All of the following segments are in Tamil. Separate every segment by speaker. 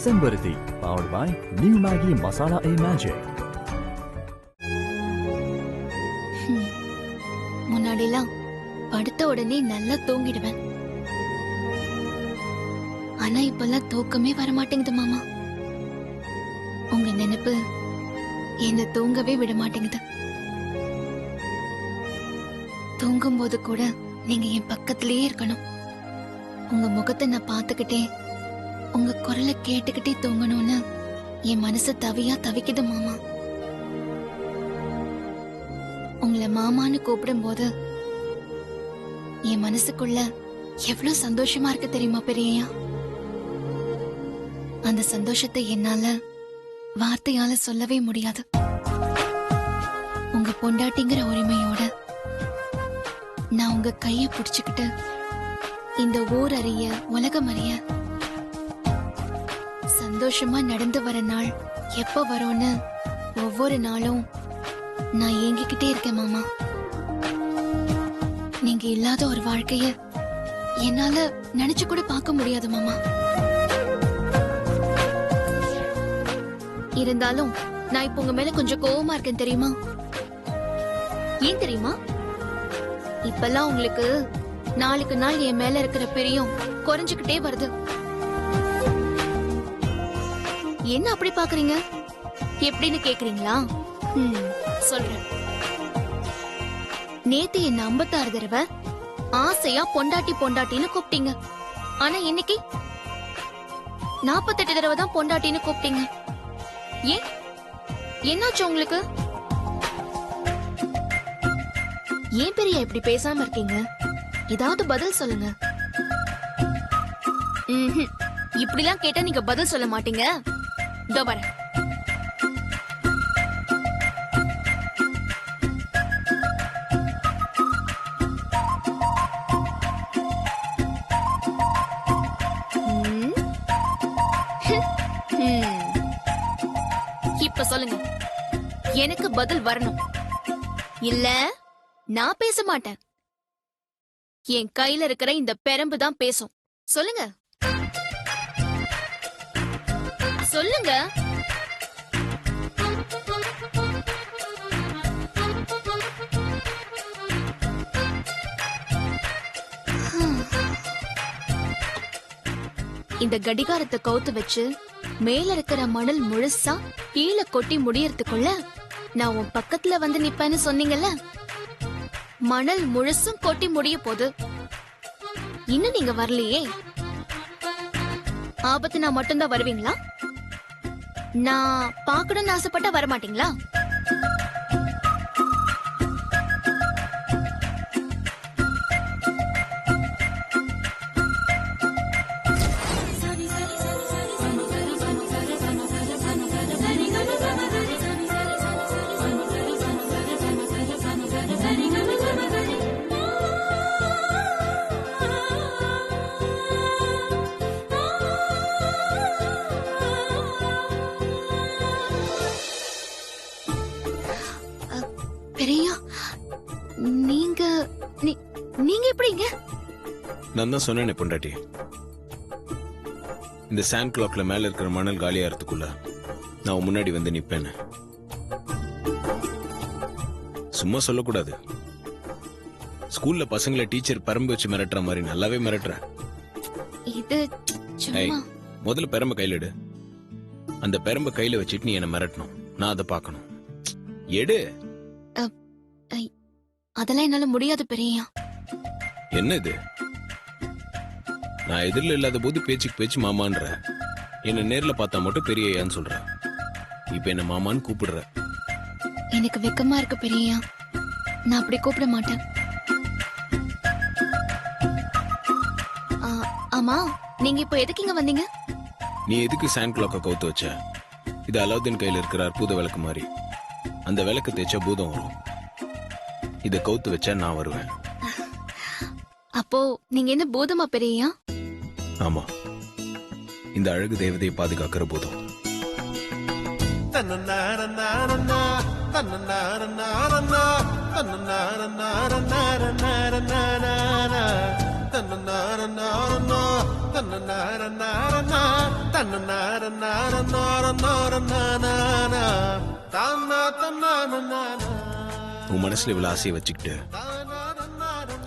Speaker 1: Sembarati, powered by New Maggi Masala A Magic.
Speaker 2: முன்னாடிலாம் படுத்த உடனே நல்லா தூங்கிடுவேன். ஆனா இப்பெல்லாம் தூக்கமே வரமாட்டேங்குது மாமா. உங்க நினைப்பு என்ன தூங்கவே விட மாட்டேங்குது. தூங்கும் போது கூட நீங்க என் பக்கத்திலேயே இருக்கணும். உங்க முகத்தை நான் பாத்துக்கிட்டே உங்க குரலை கேட்டுக்கிட்டே தூங்கணும்னு என் மனசு தவியா தவிக்குது மாமா. உங்களை மாமான்னு கூப்பிடும் போது என் மனசுக்குள்ள எவ்வளவு சந்தோஷமா இருக்கு தெரியுமா பெரியயா? அந்த சந்தோஷத்தை என்னால வார்த்தையால சொல்லவே முடியாது. உங்க பொண்டாட்டிங்கிற உரிமையோட நான் உங்க கைய புடிச்சுக்கிட்டு இந்த ஊர் அறிய உலகம் அறிய சந்தோஷமா நடந்து வர நாள் எப்ப வரும்னு ஒவ்வொரு நாளும் நான் ஏங்கிக்கிட்டே இருக்கேன் மாமா. நீங்க இல்லாத ஒரு வாழ்க்கைய என்னால நினைச்சு கூட பார்க்க முடியாது மாமா. இருந்தாலும் நான் இப்ப உங்க மேல கொஞ்சம் கோவமா இருக்கேன் தெரியுமா? ஏன் தெரியுமா? இப்பெல்லாம் உங்களுக்கு நாளுக்கு நாள் என் மேல இருக்கிற பிரியம் குறைஞ்சுக்கிட்டே வருது. என்ன அப்படி பாக்குறீங்க? எப்படின்னு கேக்குறீங்களா? சொல்றேன். நேத்து என்ன 56 தடவை ஆசையா பொண்டாட்டி பொண்டாட்டின்னு கூப்பிட்டீங்க. ஆனா இன்னைக்கு 48 தடவை தான் பொண்டாட்டின்னு கூப்பிட்டீங்க. ஏன் என்னாச்சு உங்களுக்கு? ஏன் பெரிய இப்படி பேசாம இருக்கீங்க? ஏதாவது பதில் சொல்லுங்க. இப்படிலாம் கேட்டா நீங்க பதில் சொல்ல மாட்டீங்க. இதோ வரேன். இப்ப சொல்லுங்க, எனக்கு பதில் வரணும். இல்ல நான் பேச மாட்டேன். என் கையில இருக்கிற இந்த பெரம்பு தான் பேசும். சொல்லுங்க சொல்லுங்க. இந்த கடிகாரத்தை கவுத்து வச்சு மேல இருக்கிற மணல் முழுசா கீழே கொட்டி முடியறதுக்குள்ள நான் உன் பக்கத்துல வந்து நிப்பேன்னு சொன்னீங்கல்ல, மணல் முழுசும் கொட்டி முடிய போது இன்னும் நீங்க வரலையே. ஆபத்து நான் மட்டும்தான் வருவீங்களா? நான் பாக்கணும்னு ஆசைப்பட்டா வரமாட்டீங்களா? பெரியா, நீங்க நீங்க எப்படிங்க?
Speaker 3: நான் தான் சொன்னேனே பொண்டாட்டி, இந்த சாண்ட் கிளாக்ல மேல இருக்கிற மணல் காலியாகிறதுக்குள்ள நான் முன்னாடி வந்து நிப்பேன்னு. சும்மா சொல்லக்கூடாது. ஸ்கூல்ல பசங்களை டீச்சர் பரம்பு வச்சு மிரட்டுற மாதிரி நல்லாவே மிரட்டுற.
Speaker 2: இது சும்மா.
Speaker 3: முதல்ல பெரம்ப கையில எடு. அந்த பெரம்ப கையில வச்சுட்டு நீ என்ன மிரட்டணும். நான் அதை பார்க்கணும். எடு.
Speaker 2: அதெல்லாம் என்னால முடியாது பெரியா.
Speaker 3: என்ன இது? நான் எதிரில் இல்லாத போது பேச்சுக்கு பேச்சு மாமான்ற, என்ன நேர்ல பார்த்தா மட்டும் பெரியயான்னு சொல்ற. இப்ப என்ன மாமான்னு கூப்பிடுற.
Speaker 2: எனக்கு வெக்கமா இருக்கு பெரியா. நான் அப்படி கூப்பிட மாட்டேன். ஆமா, நீங்க இப்ப எதுக்கு இங்க வந்தீங்க?
Speaker 3: நீ எதுக்கு சாண்ட் கிளாக்க கவுத்து வச்ச? இது அலாவுதீன் கையில இருக்கிற அற்புத விளக்கு மாதிரி. அந்த விளக்கு தேய்ச்சா பூதம் வரும். இத கவுத்து வச்சா நான் வருவேன்.
Speaker 2: அப்போ நீங்க என்ன பூதமா பெரியா?
Speaker 3: ஆமா, இந்த அழகு தேவதையை பாதுகாக்கிற பூதம். உன் மனசுல இவ்வளவு ஆசையை வச்சுக்கிட்டு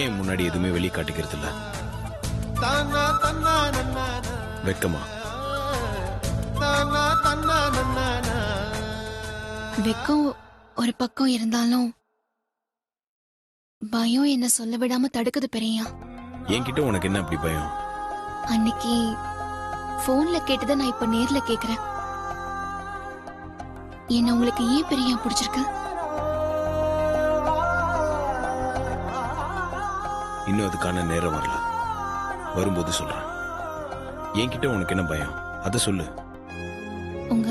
Speaker 3: ஏன் முன்னாடி எதுவுமே வெளியே காட்டிக்கிறது இல்ல? வெக்கமா?
Speaker 2: வெக்கம் ஒரு பக்கம் இருந்தாலும் பயம் என்ன சொல்ல விடாம தடுக்குது பெரியா.
Speaker 3: என்கிட்ட உனக்கு என்ன அப்படி பயம்?
Speaker 2: அன்னைக்கு போன்ல கேட்டதை நான் இப்ப நேர்ல கேக்குறேன். என்ன உங்களுக்கு ஏன் பெரியா பிடிச்சிருக்கு?
Speaker 3: இன்னும் அதுக்கான நேரம் வரல. வரும்போது சொல்றேன். என்கிட்ட உனக்கு என்ன பயம்? அத சொல்லு.
Speaker 2: உங்க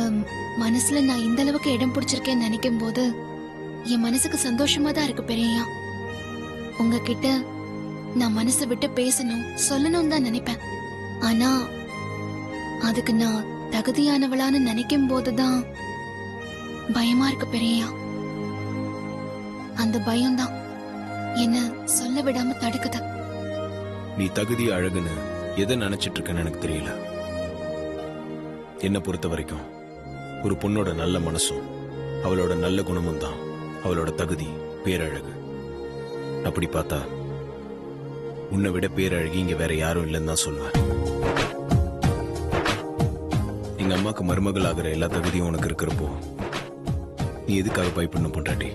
Speaker 2: மனசுல நான் இந்த அளவுக்கு இடம் பிடிச்சிருக்கேன்னு நினைக்கும் போது என் மனசுக்கு சந்தோஷமா தான் இருக்கு பெரியா. உங்ககிட்ட நான் மனசை விட்டு பேசணும் சொல்லணும் தான் நினைப்பேன். ஆனா அதுக்கு நான் தகுதியானவளான்னு நினைக்கும் போதுதான் பயமா இருக்கு பெரியா. அந்த பயம்தான் என்ன சொல்ல விடாம தடுக்குது.
Speaker 3: நீ தகுதி அழகுன்னு எதை நினைச்சிட்டு இருக்கன்னு எனக்கு தெரியல. என்ன பொறுத்த வரைக்கும் ஒரு பொண்ணோட நல்ல மனசும் அவளோட நல்ல குணமும் தான் அவளோட தகுதி, பேரழகு. அப்படி பார்த்தா உன்னை விட பேரழகி இங்க வேற யாரும் இல்லைன்னு தான் சொல்லுவேன். எங்க அம்மாக்கு மருமகள் ஆகிற எல்லா தகுதியும் உனக்கு இருக்கிறப்போ நீ எதுக்காக பயப்படணும் பொண்டாட்டி?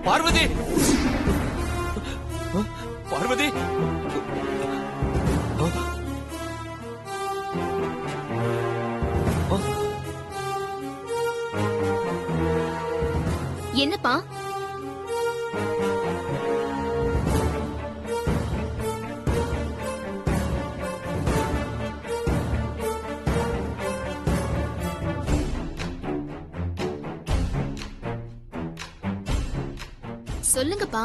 Speaker 4: பார்வதி, பார்வதி,
Speaker 2: என்னப்பா? சொல்லுங்கப்பா.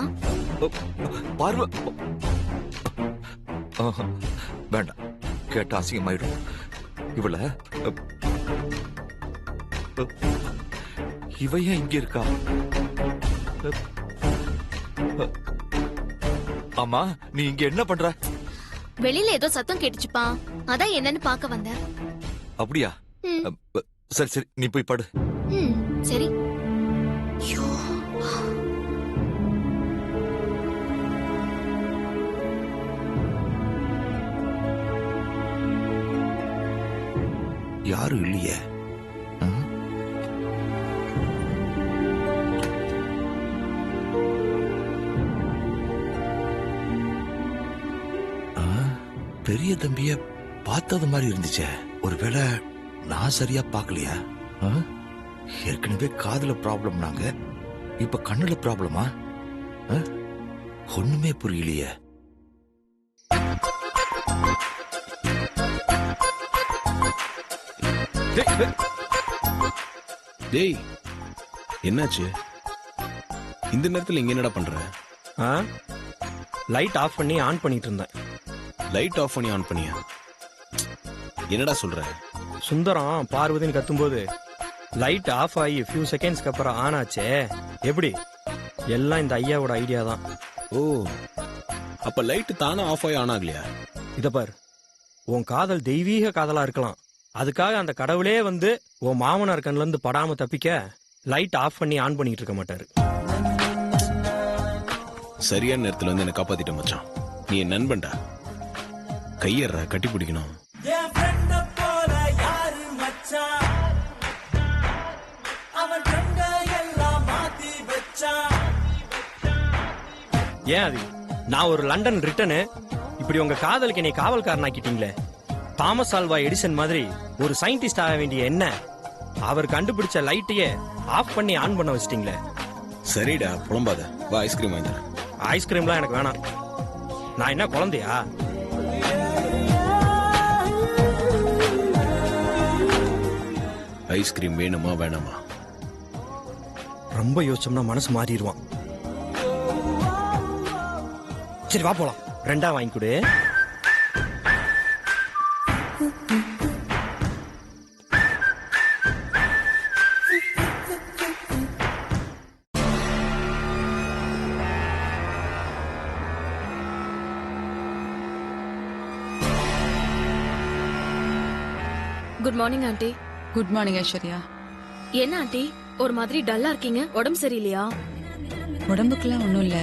Speaker 4: பார்வ வேண்டாம், கேட்ட அசிங்கமாயிடும். இவள இவ ஏன் இங்க இருக்கா? அம்மா, நீ இங்க என்ன பண்ற?
Speaker 2: வெளியில ஏதோ சத்தம் கேட்டுச்சுப்பா, அதான் என்னன்னு பார்க்க வந்தேன்.
Speaker 4: அப்படியா? சரி சரி, நீ போய் படு.
Speaker 2: சரி.
Speaker 4: யாரும் இல்லையே. பெரிய தம்பிய பார்த்தது மாதிரி இருந்துச்சே. ஒருவேளை நான் சரியா பார்க்கலையா? ஏற்கனவே காதுல ப்ராப்ளம் நாங்க, இப்ப கண்ணுல ப்ராப்ளமா? ஒண்ணுமே புரியலையே.
Speaker 3: டேய், என்னாச்சு? இந்த நேரத்துல இங்க என்னடா பண்ற?
Speaker 5: லைட் ஆஃப் பண்ணி ஆன் பண்ணிட்டு இருந்தேன்.
Speaker 3: லைட் ஆஃப் பண்ணி ஆன் பண்ணியா? என்னடா சொல்ற?
Speaker 5: சுந்தரம் பார்வதின்னு கத்தும்போது லைட் ஆஃப் ஆகி ஃபியூ செகண்ட்ஸ்க்கு அப்புறம் ஆன் ஆச்சே எப்படி? எல்லாம் இந்த ஐயாவோட ஐடியா தான்.
Speaker 3: ஓ, அப்ப லைட் தானே ஆஃப் ஆகி ஆன் ஆகலையா?
Speaker 5: இத பார், உன் காதல் தெய்வீக காதலா இருக்கலாம். அதுக்காக அந்த கடவுளே வந்து உன் மாமனார் கண்ணுல இருந்து படாம தப்பிக்க லைட் ஆஃப் பண்ணி ஆன் பண்ணிட்டு இருக்க மாட்டாரு.
Speaker 3: சரியான நேரத்துல வந்து என்ன காப்பாத்திட்ட மச்சான். நீ என் நண்பன்டா. கையற கட்டி பிடிக்கணும்.
Speaker 5: ஏன் அது? நான் ஒரு லண்டன் ரிட்டனு, இப்படி உங்க காதலுக்கு என்னை காவல்காரன் ஆக்கிட்டீங்களே. தாமஸ் ஆல்வா எடிசன் மாதிரி ஒரு சயின்டிஸ்ட் ஆக வேண்டிய என்ன அவர் கண்டுபிடிச்ச லைட்டையே ஆஃப் பண்ணி ஆன் பண்ண வச்சிட்டீங்களே.
Speaker 3: சரிடா, புலம்பாத. வா, ஐஸ்கிரீம் வாங்கி தரேன்.
Speaker 5: ஐஸ்கிரீம்லாம் எனக்கு வேணாம். நான் என்ன குழந்தையா?
Speaker 3: ஐஸ்கிரீம் வேணுமா வேணாமா?
Speaker 5: ரொம்ப யோசிச்சோம்னா மனசு மாறிடுவான். சரி வா போலாம். ரெண்டா வாங்கி கொடு.
Speaker 6: Good morning aunty.
Speaker 7: Good morning Aishwarya.
Speaker 6: என்ன ஆண்டி ஒரு மாதிரி டல்லா இருக்கீங்க? உடம்பு சரியில்லையா?
Speaker 7: உடம்புக்குலாம் ஒண்ணும் இல்ல,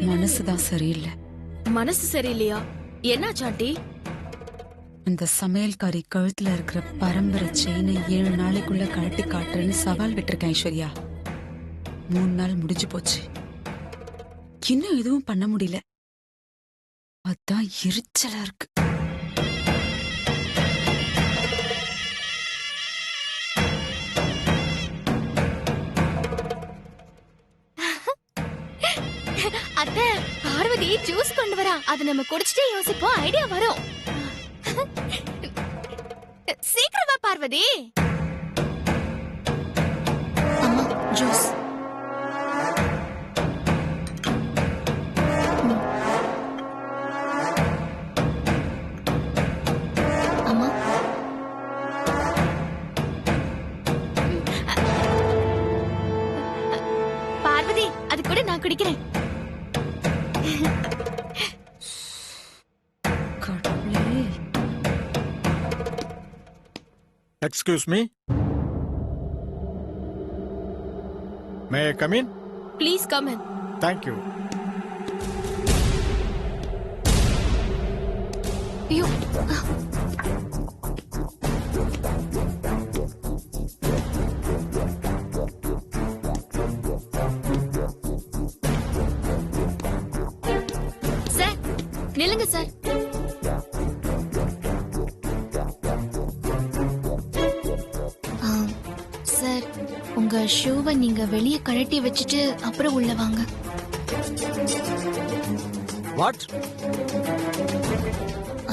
Speaker 7: மனசுதான் சரியில்லை.
Speaker 6: மனசு சரியில்லையா? என்னாச்சு ஆண்டி?
Speaker 7: இந்த சமையல்காரி கழுத்துல இருக்கிற பரம்பரை செயினை 7 நாளைக்குள்ள கழட்டி காட்டுறேன்னு சவால் விட்டுருக்கேன் ஐஸ்வர்யா. 3 நாள் முடிஞ்சு போச்சு, இன்னும் எதுவும் பண்ண முடியல. அதான் எரிச்சலா இருக்கு.
Speaker 2: அத்தை, பார்வதி ஜூஸ் கொண்டு வரா. அது நம்ம குடிச்சிட்டே யோசிப்போம், ஐடியா வரும். சீக்கிரமா பார்வதி. அம்மா ஜூஸ். அம்மா பார்வதி, அது கூட நான் குடிக்கிறேன்.
Speaker 7: கடவுளே.
Speaker 8: Excuse me. May I come in?
Speaker 6: Please come in.
Speaker 8: Thank you.
Speaker 2: ஐயோ, சார் நில்லுங்க சார். சார், உங்க ஷூவை நீங்க வெளியே கழட்டி வச்சுட்டு அப்புறம் உள்ள வாங்க.
Speaker 8: What?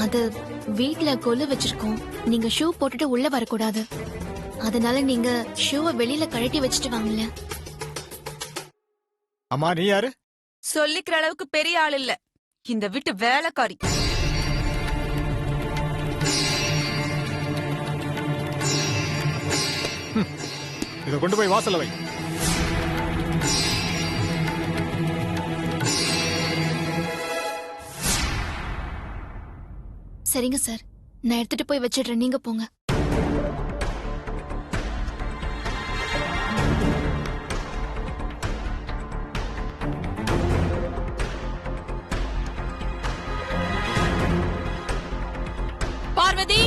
Speaker 2: அது வீட்ல கொலு வச்சிருக்கோம். நீங்க ஷூ போட்டுட்டு உள்ள வரக்கூடாது. அதனால நீங்க ஷூவை வெளியில கழட்டி வச்சுட்டு வாங்கல.
Speaker 8: அம்மா, நீ யாரு?
Speaker 7: சொல்லிக்கிற அளவுக்கு பெரிய ஆள் இல்ல, இந்த வீட்டு வேலைக்காரி.
Speaker 8: இதை கொண்டு போய் வாசல்ல வை.
Speaker 2: சரிங்க சார், நான் எடுத்துட்டு போய் வச்சிடுறேன், நீங்க போங்க.
Speaker 7: பார்வதி,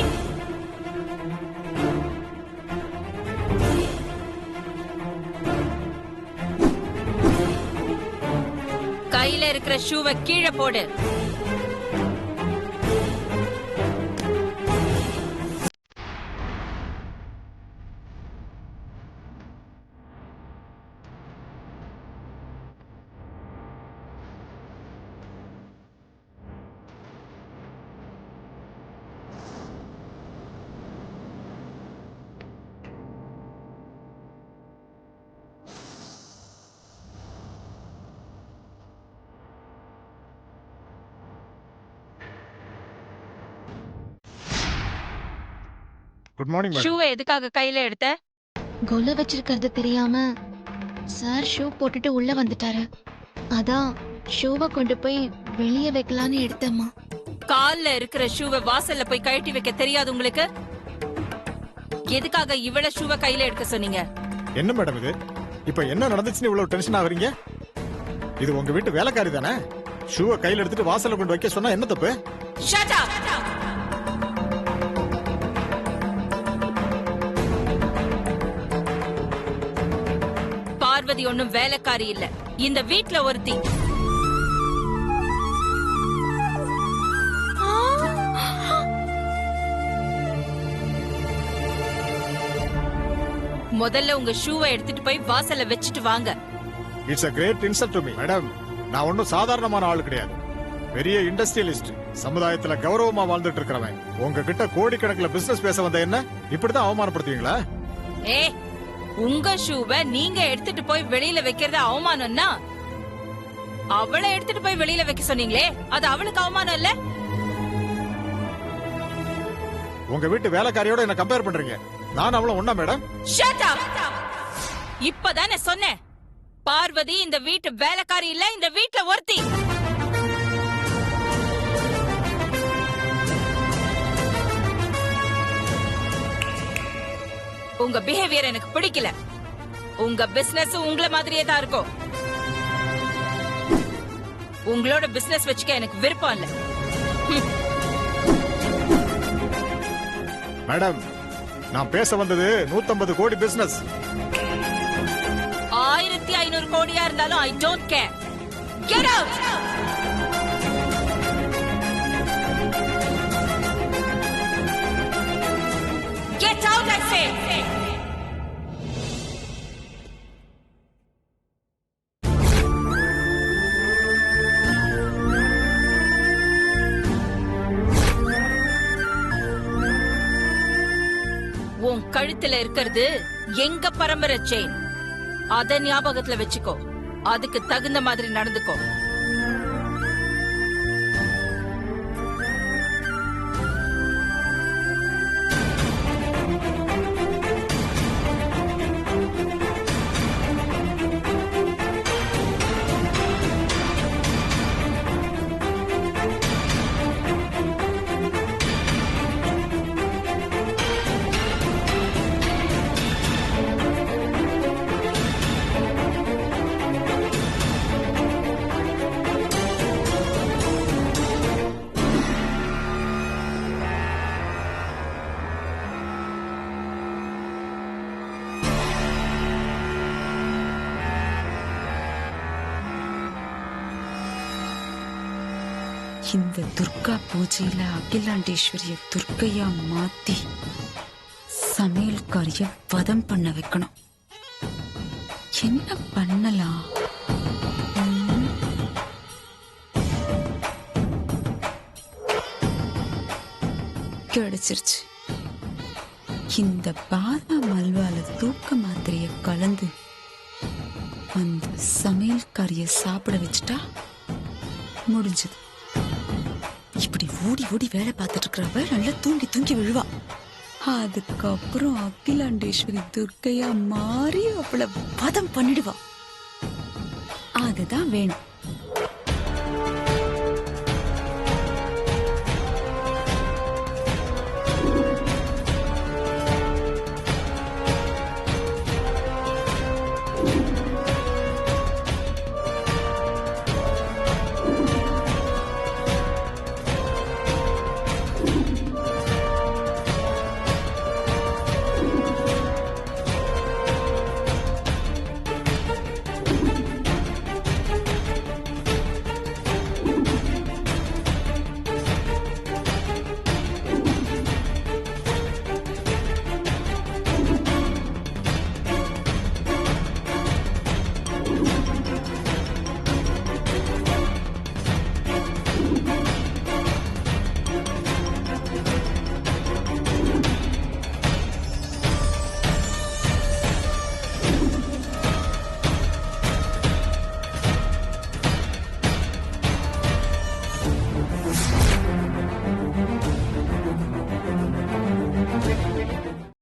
Speaker 7: கையில இருக்கிற ஷூவை கீழே போடு.
Speaker 8: Good morning madam.
Speaker 7: ஷூவை எதுக்காக கையில எடுத்த?
Speaker 2: கொலு வச்சிருக்கிறது தெரியாம சார் ஷூ போட்டுட்டு உள்ள வந்துட்டாரு. அதான் ஷூவை கொண்டு போய் வெளியே வைக்கலான்னு எடுத்தேம்மா.
Speaker 9: கால்ல இருக்கிற ஷூவை வாசல்ல போய் கழட்டி வைக்க தெரியாது உங்களுக்கு? எதுக்காக இவ்வளவு ஷூவை கையில எடுக்க சொன்னீங்க?
Speaker 8: என்ன மேடம் இது? இப்ப என்ன நடந்துச்சுன்னு இவ்வளவு டென்ஷன் ஆகுறீங்க? இது உங்க வீட்டு வேலைக்காரி தானே? ஷூவை கையில எடுத்துட்டு வாசல்ல கொண்டு வைக்க சொன்னா என்ன தப்பு?
Speaker 9: Shut up! பார்வதி ஒண்ணும் வேலைக்காரி இல்ல, இந்த வீட்ல ஒருத்தி. முதல்ல உங்க ஷூவை எடுத்துட்டு போய் வாசல்ல வச்சுட்டு வாங்க.
Speaker 8: It's a great insult to me. Madam, நான் ஒன்னும் சாதாரணமான ஆள் கிடையாது. பெரிய இண்டஸ்ட்ரியலிஸ்ட், சமுதாயத்துல கௌரவமா வாழ்ந்துட்டு இருக்கிறவன். உங்ககிட்ட கோடிக்கணக்கில் பிசினஸ் பேச வந்த என்ன இப்படிதான் அவமானப்படுத்துவீங்களா?
Speaker 9: ஏ, உங்க ஷூவை நீங்க எடுத்துட்டு போய் வெளியில வைக்கிறது அவமானம்னா அவளை எடுத்துட்டு போய் வெளியில வைக்க சொன்னீங்களே, அது அவளுக்கு அவமானம் இல்ல?
Speaker 8: உங்க வீட்டு வேலைக்காரியோட என்ன கம்பேர் பண்றீங்க? நான் அவளும் ஒண்ணா மேடம்?
Speaker 9: Shut up! இப்பதானே சொன்னேன், பார்வதி இந்த வீட்டு வேலைக்காரி இல்ல, இந்த வீட்ல ஒருத்தி. உங்க பிஹேவியர் எனக்கு பிடிக்கல. உங்க பிசினஸ் உங்கள மாதிரியே தான் இருக்கும். உங்களோட பிசினஸ் வச்சுக்க எனக்கு விருப்பம் இல்ல.
Speaker 8: மேடம், நான் பேச வந்தது 150 கோடி பிசினஸ்.
Speaker 9: 1500 கோடியா இருந்தாலும் I don't care. Get out! Get out, I say! உன் கழுத்துல இருக்கிறது எங்க பரம்பரை செயின். அத ஞாபகத்துல வச்சுக்கோ. அதுக்கு தகுந்த மாதிரி நடந்துக்கோ.
Speaker 7: இந்த துர்கா பூஜையில அகிலாண்டேஸ்வரிய துர்க்கையா மாத்தி சமையல்காரிய வதம் பண்ண வைக்கணும். என்ன பண்ணலாம்? கிடைச்சிருச்சு. இந்த பாதாம் அல்வால தூக்க மாத்திரைய கலந்து அந்த சமையல்காரிய சாப்பிட வச்சுட்டா முடிஞ்சது. இப்படி ஓடி ஓடி வேலை பார்த்துட்டு இருக்கிறவ நல்லா தூங்கி தூங்கி விழுவா. அதுக்கப்புறம் அகிலாண்டேஸ்வரி துர்க்கையா மாறி அவளை வதம் பண்ணிடுவா. அதுதான் வேணும்.